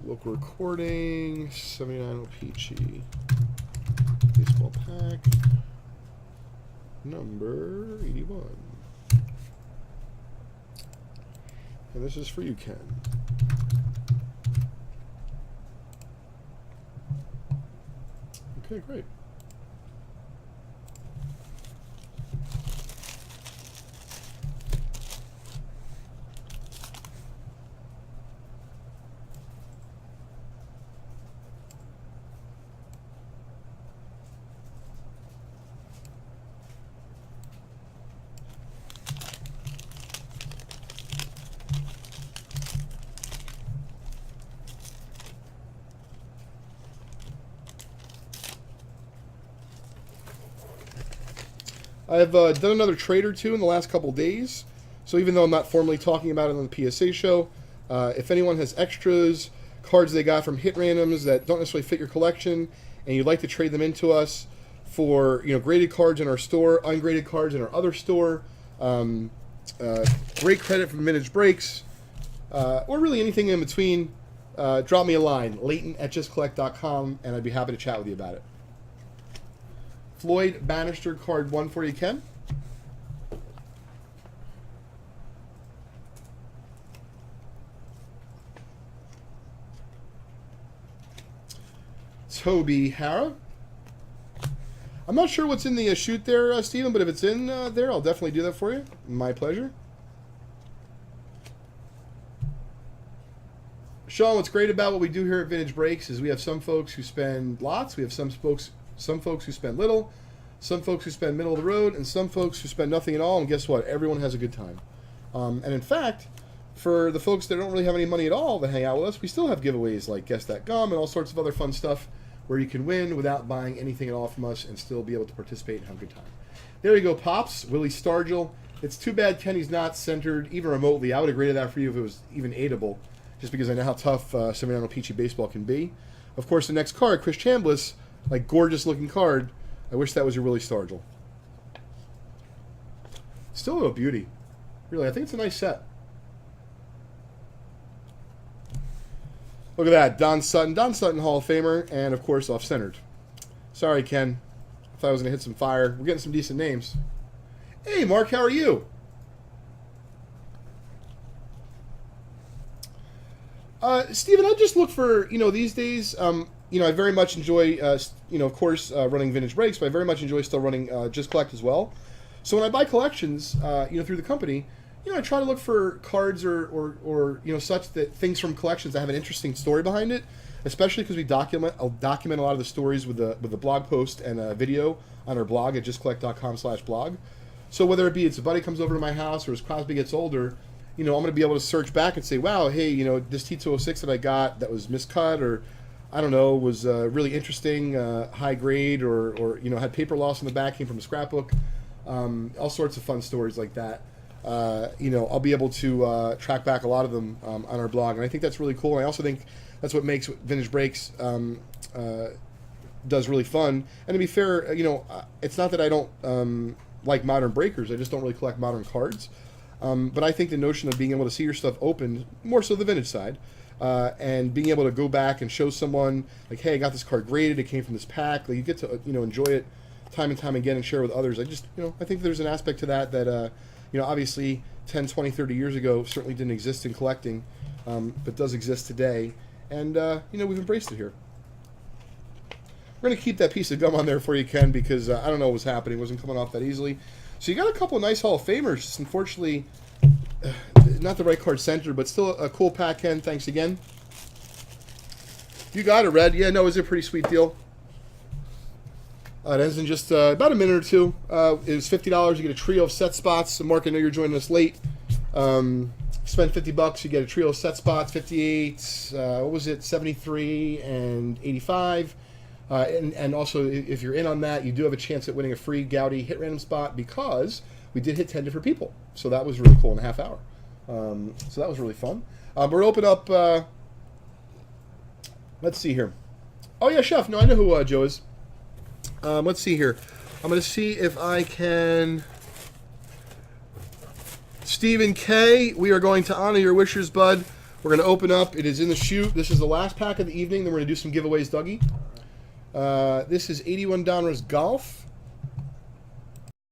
Local recording, 79 O-Pee-Chee. Baseball pack. Number 81. And this is for you, Ken. Okay, great. I've done another trade or two in the last couple days, so even though I'm not formally talking about it on the PSA show, if anyone has extras, cards they got from hit randoms that don't necessarily fit your collection, and you'd like to trade them into us for graded cards in our store, ungraded cards in our other store, great credit from Vintage Breaks, or really anything in between, drop me a line, Leighton@justcollect.com, and I'd be happy to chat with you about it. Floyd Bannister, card 1 for you, Ken. Toby Hara. I'm not sure what's in the chute there, Steven, but if it's in there, I'll definitely do that for you. My pleasure. Sean, what's great about what we do here at Vintage Breaks is we have some folks who spend lots, we have some folks who spend little, some folks who spend middle of the road, and some folks who spend nothing at all, and guess what? Everyone has a good time. And in fact, for the folks that don't really have any money at all that hang out with us, we still have giveaways like Guess That Gum and all sorts of other fun stuff where you can win without buying anything at all from us and still be able to participate and have a good time. There you go, Pops. Willie Stargell. It's too bad Kenny's not centered even remotely. I would have graded that for you if it was even aidable, just because I know how tough 79 O-Pee-Chee baseball can be. Of course, the next card, Chris Chambliss, like gorgeous looking card. I wish that was your Willie Stargell. Still a beauty. Really, I think it's a nice set. Look at that, Don Sutton. Don Sutton, Hall of Famer, and of course, off-centered. Sorry, Ken. I thought I was going to hit some fire. We're getting some decent names. Hey, Mark, how are you? Steven, I just look for, these days, I very much enjoy, of course, running Vintage Breaks, but I very much enjoy still running Just Collect as well. So when I buy collections, through the company, I try to look for cards or such that things from collections that have an interesting story behind it, especially because I'll document a lot of the stories with the blog post and a video on our blog at justcollect.com/blog. So whether it be it's a buddy comes over to my house or as Crosby gets older, I'm going to be able to search back and say, wow, hey, this T206 that I got that was miscut or, I don't know, was really interesting, high grade or had paper loss in the back, came from a scrapbook, all sorts of fun stories like that. I'll be able to track back a lot of them on our blog, and I think that's really cool. And I also think that's what makes Vintage Breaks does really fun. And to be fair, it's not that I don't like modern breakers. I just don't really collect modern cards. But I think the notion of being able to see your stuff opened, more so the vintage side, and being able to go back and show someone, like, hey, I got this card graded, it came from this pack, like, you get to, enjoy it time and time again and share with others. I just, I think there's an aspect to that that, obviously 10, 20, 30 years ago certainly didn't exist in collecting, but does exist today, and, we've embraced it here. We're going to keep that piece of gum on there for you, Ken, because I don't know what was happening. It wasn't coming off that easily. So you got a couple of nice Hall of Famers. Just unfortunately, not the right card center, but still a cool pack, Ken. Thanks again. You got it, Red. Yeah, no, it was a pretty sweet deal. It ends in just about a minute or two. It was $50. You get a trio of set spots. So Mark, I know you're joining us late. Spend $50, you get a trio of set spots. 58. What was it? 73 and 85. And also, if you're in on that, you do have a chance at winning a free Gowdy hit random spot because we did hit 10 different people. So that was really cool in a half hour. So that was really fun. We're going to open up, let's see here. Oh, yeah, Chef. No, I know who Joe is. Let's see here. I'm going to see if I can... Stephen K., we are going to honor your wishes, bud. We're going to open up. It is in the chute. This is the last pack of the evening. Then we're going to do some giveaways, Dougie. This is 81 Donruss Golf.